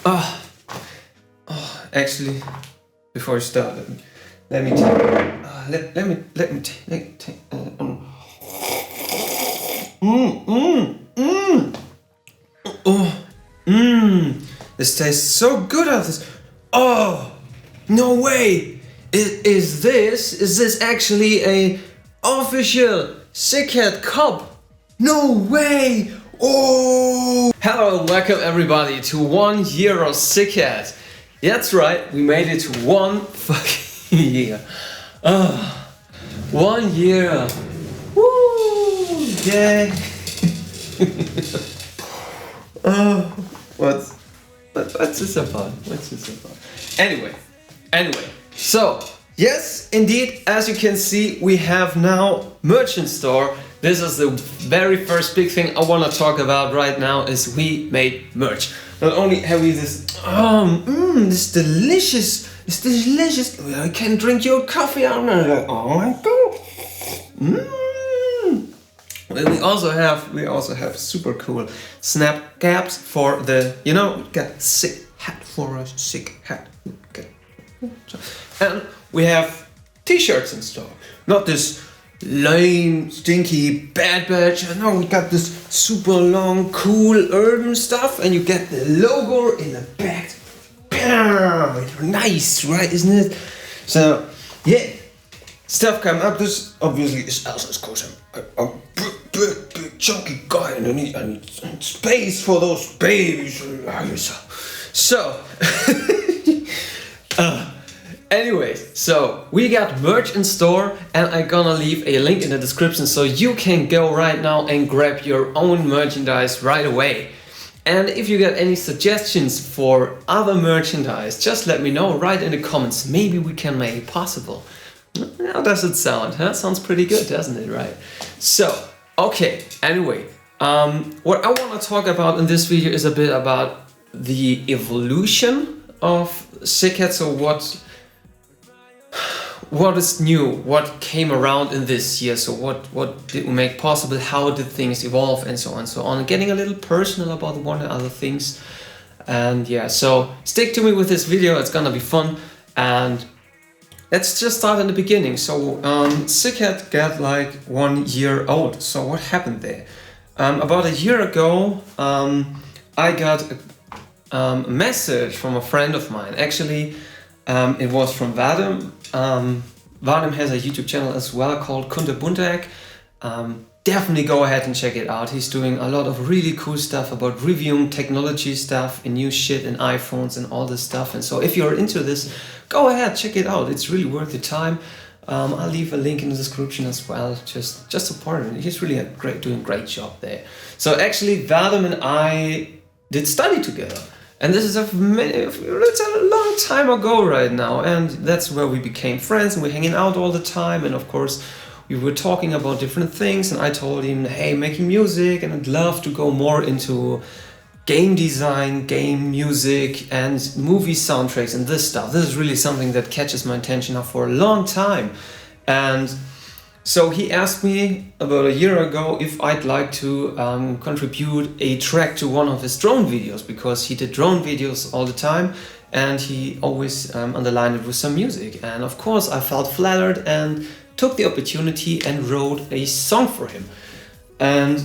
Oh, actually, before I start, let me take. Let me take. This tastes so good out of this. Oh, no way! Is this actually a official SicHat cup? No way! Oh! Hello and welcome everybody to 1 year of SicHat. That's right, we made it to 1 fucking year. 1 year. Woo! Yay! What's this about? Anyway, so yes, indeed, as you can see, we have now merchant store. This is the very first big thing I want to talk about right now is we made merch. Not only have we this, this delicious, I can drink your coffee out now. Like, oh my god. We also have super cool snap caps for the, got SicHat for a SicHat. Okay. And we have t-shirts in store. Not this lame, stinky, bad badge. No, we got this super long, cool, urban stuff, and you get the logo in the back. Nice, right? Isn't it? So, yeah. Stuff come up. This obviously is Elsa's cause I'm big chunky guy and I need space for those babies. So, anyways, so we got merch in store and I'm gonna leave a link in the description so you can go right now and grab your own merchandise right away. And if you got any suggestions for other merchandise, just let me know right in the comments. Maybe we can make it possible. How does it sound? Huh? Sounds pretty good, doesn't it? Right? So, okay, anyway, what I want to talk about in this video is a bit about the evolution of SicHat. So what is new? What came around in this year? So what did we make possible? How did things evolve and so on and so on? And getting a little personal about one and other things. And yeah, so stick to me with this video. It's gonna be fun. And let's just start in the beginning. So SicHat got like 1 year old. So what happened there? About a year ago, I got a message from a friend of mine. Actually, it was from Vadim. Vadim has a YouTube channel as well called Kunterbuntech. Definitely go ahead and check it out. He's doing a lot of really cool stuff about reviewing technology stuff and new shit and iPhones and all this stuff. And so if you're into this, go ahead, check it out. It's really worth the time. I'll leave a link in the description as well. Just support him. He's really doing a great job there. So actually, Vadim and I did study together. And this is it's a long time ago right now. And that's where we became friends and we're hanging out all the time. And of course, we were talking about different things. And I told him, hey, making music and I'd love to go more into game design, game music and movie soundtracks and this stuff. This is really something that catches my attention now for a long time. And so he asked me about a year ago if I'd like to contribute a track to one of his drone videos, because he did drone videos all the time and he always underlined it with some music. And of course I felt flattered and took the opportunity and wrote a song for him. And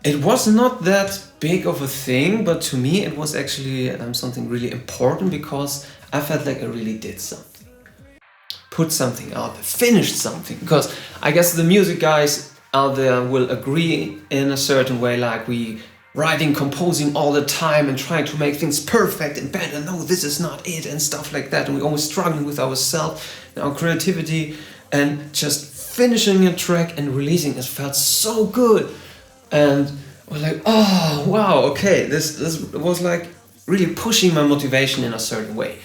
it was not that big of a thing, but to me it was actually something really important, because I felt like I really did something. Put something out there, finished something. Because I guess the music guys out there will agree in a certain way, like we writing, composing all the time and trying to make things perfect and better. No, this is not it and stuff like that. And we're always struggling with ourselves and our creativity, and just finishing a track and releasing it felt so good. And we're like, oh wow, okay, this was like really pushing my motivation in a certain way.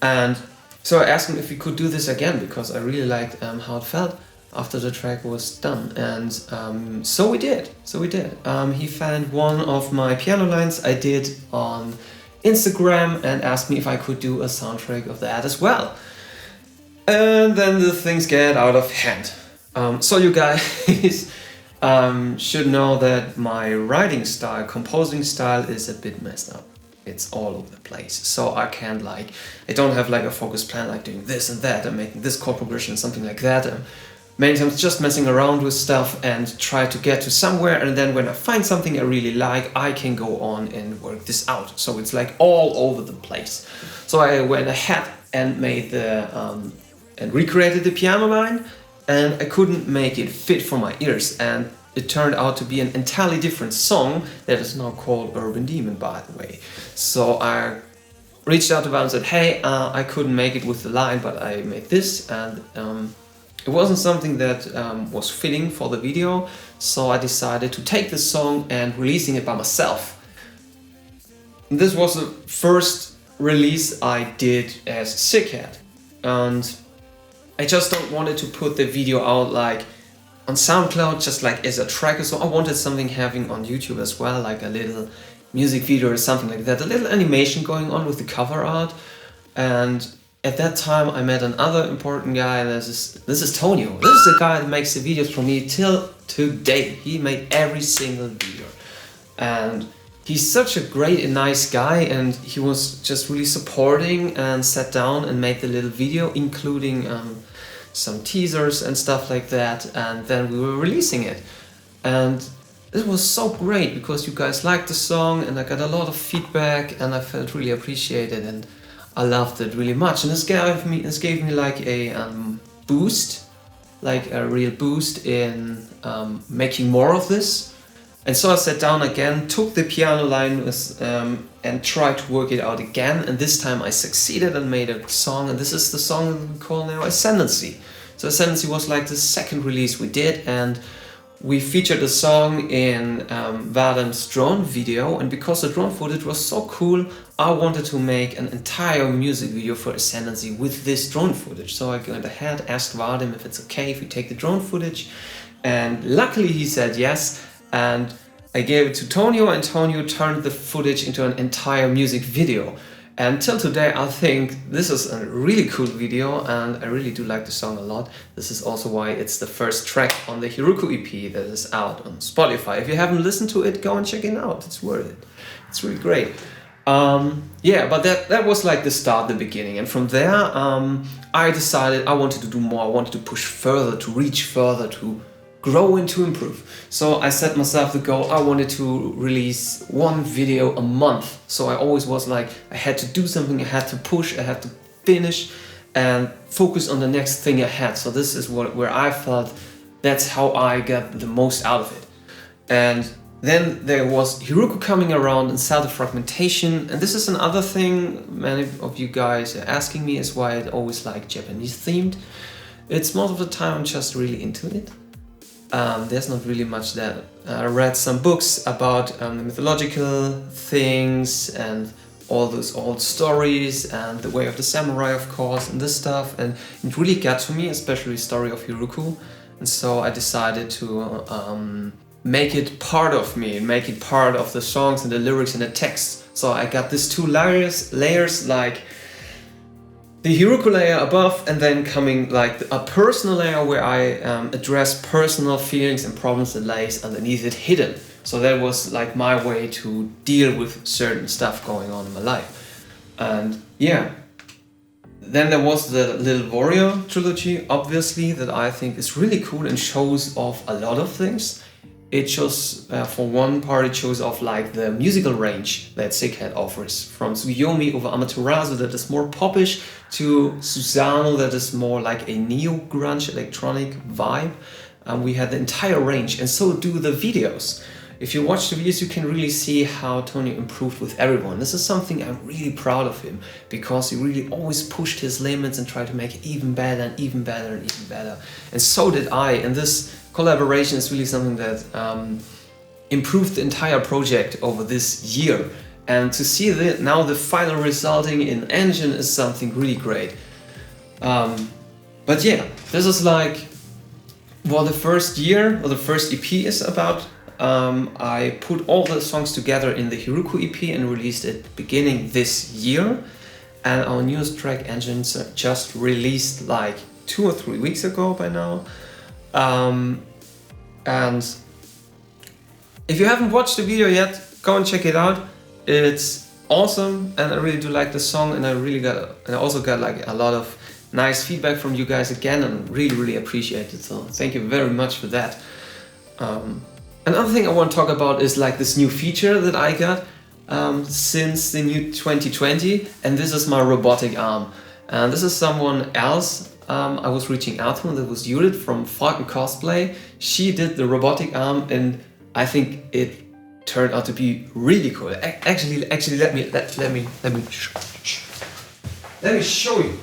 And so I asked him if we could do this again, because I really liked how it felt after the track was done. And so we did. He found one of my piano lines I did on Instagram and asked me if I could do a soundtrack of that as well. And then the things get out of hand. So you guys should know that my writing style, composing style is a bit messed up. it's all over the place. So I can't like, I don't have like a focused plan like doing this and that and making this chord progression and something like that. Many times just messing around with stuff and try to get to somewhere, and then when I find something I really like, I can go on and work this out. So it's like all over the place. So I went ahead and made the and recreated the piano line, and I couldn't make it fit for my ears, and it turned out to be an entirely different song that is now called Urban Demon, by the way. So I reached out to Val and said, hey, I couldn't make it with the line, but I made this, and it wasn't something that was fitting for the video, so I decided to take this song and releasing it by myself. This was the first release I did as SicHat, and I just don't wanted to put the video out like on SoundCloud, just like as a track, so I wanted something having on YouTube as well, like a little music video or something like that, a little animation going on with the cover art. And at that time I met another important guy, and this is Tonio. This is the guy that makes the videos for me till today. He made every single video, and he's such a great and nice guy, and he was just really supporting and sat down and made the little video, including some teasers and stuff like that, and then we were releasing it. And it was so great because you guys liked the song, and I got a lot of feedback, and I felt really appreciated, and I loved it really much. And this gave me like a boost, like a real boost in making more of this. And so I sat down again, took the piano line and tried to work it out again, and this time I succeeded and made a song, and this is the song that we call now Ascendancy. So Ascendancy was like the second release we did, and we featured the song in Vadem's drone video, and because the drone footage was so cool, I wanted to make an entire music video for Ascendancy with this drone footage. So I went ahead, asked Vadem if it's okay if we take the drone footage, and luckily he said yes. And I gave it to Tonio, and Tonio turned the footage into an entire music video. And till today I think this is a really cool video, and I really do like the song a lot. This is also why it's the first track on the Hiruku EP that is out on Spotify. If you haven't listened to it, go and check it out. It's worth it. It's really great. Yeah, but that was like the start, the beginning. And from there I decided I wanted to do more. I wanted to push further, to reach further, to grow and to improve. So I set myself the goal, I wanted to release one video a month. So I always was like, I had to do something, I had to push, I had to finish and focus on the next thing ahead. So this is where I felt that's how I got the most out of it. And then there was Hiruku coming around and Cell Fragmentation, and this is another thing many of you guys are asking me is why I always like Japanese themed. It's most of the time I'm just really into it. There's not really much that. I read some books about the mythological things and all those old stories and the way of the samurai, of course, and this stuff, and it really got to me, especially the story of Hiruku. And so I decided to make it part of me, make it part of the songs and the lyrics and the text. So I got these two layers like the Hiruku layer above, and then coming like a personal layer where I address personal feelings and problems that lays underneath it hidden. So that was like my way to deal with certain stuff going on in my life. And yeah, then there was the Little Warrior trilogy, obviously, that I think is really cool and shows off a lot of things. It shows, for one part, it shows off like the musical range that SicHat offers, from Tsuyomi over Amaterasu that is more popish to Susano that is more like a neo-grunge electronic vibe. We had the entire range, and so do the videos. If you watch the videos, you can really see how Tony improved with everyone. This is something I'm really proud of him, because he really always pushed his limits and tried to make it even better and even better and even better. And so did I, and this collaboration is really something that improved the entire project over this year. And to see that now the final resulting in engine is something really great. But yeah, this is like what the first year or the first EP is about. I put all the songs together in the Hiruku EP and released it beginning this year. And our newest track, Engines, just released like 2 or 3 weeks ago by now. And if you haven't watched the video yet, go and check it out. It's awesome, and I really do like the song, and I also got like a lot of nice feedback from you guys again, and really appreciate it. So thank you very much for that. Another thing I want to talk about is like this new feature that I got since the new 2020, and this is my robotic arm. And this is someone else I was reaching out to, and that was Judith from Falcon cosplay. She did the robotic arm, and I think it turned out to be really cool. Actually, let me show you.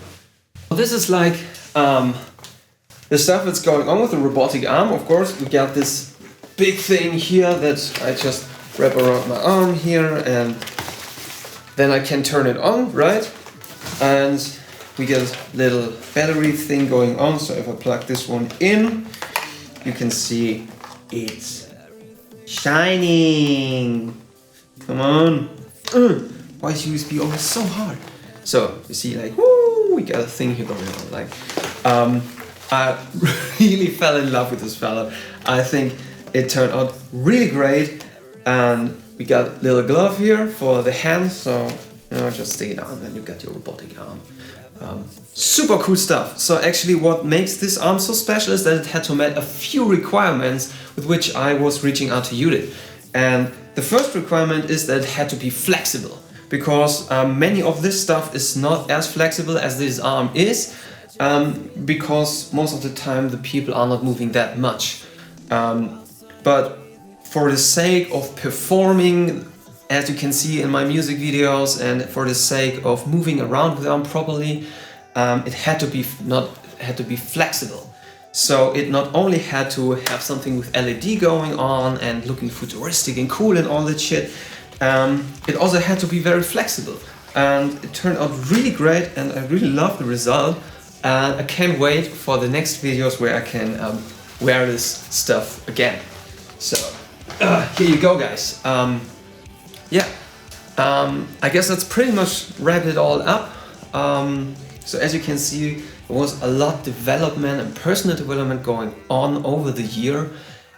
This is like the stuff that's going on with the robotic arm. Of course, we got this big thing here that I just wrap around my arm here, and then I can turn it on, right? And we get a little battery thing going on. So if I plug this one in, you can see it's shining. Come on. Why is USB always so hard? So you see, like, woo, we got a thing here going on. Like, I really fell in love with this fella. I think it turned out really great, and we got a little glove here for the hands. So just stick it on, and then you got your robotic arm. Super cool stuff. So actually what makes this arm so special is that it had to meet a few requirements with which I was reaching out to Judith. And the first requirement is that it had to be flexible, because many of this stuff is not as flexible as this arm is, because most of the time the people are not moving that much. But for the sake of performing, as you can see in my music videos, and for the sake of moving around with the arm properly, it had to be flexible. So it not only had to have something with LED going on and looking futuristic and cool and all that shit, it also had to be very flexible. And it turned out really great, and I really love the result. And I can't wait for the next videos where I can wear this stuff again. So here you go, guys. I guess that's pretty much wrapped it all up. So as you can see, there was a lot of development and personal development going on over the year,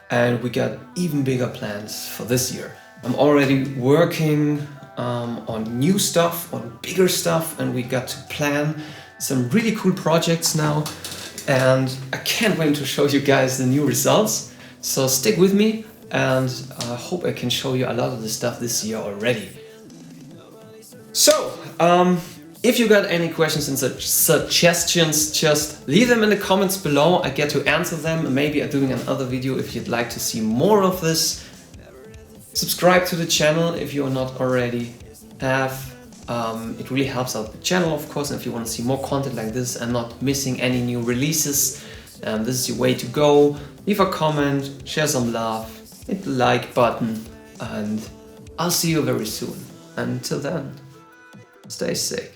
and we got even bigger plans for this year. I'm already working on new stuff, on bigger stuff, and we got to plan some really cool projects now, and I can't wait to show you guys the new results. So stick with me, and I hope I can show you a lot of the stuff this year already. So, if you got any questions and suggestions, just leave them in the comments below. I get to answer them. Maybe I'm doing another video if you'd like to see more of this. Subscribe to the channel if you're not already have. It really helps out the channel, of course, and if you want to see more content like this and not missing any new releases, this is your way to go. Leave a comment, share some love, hit the like button, and I'll see you very soon. Until then, stay sick.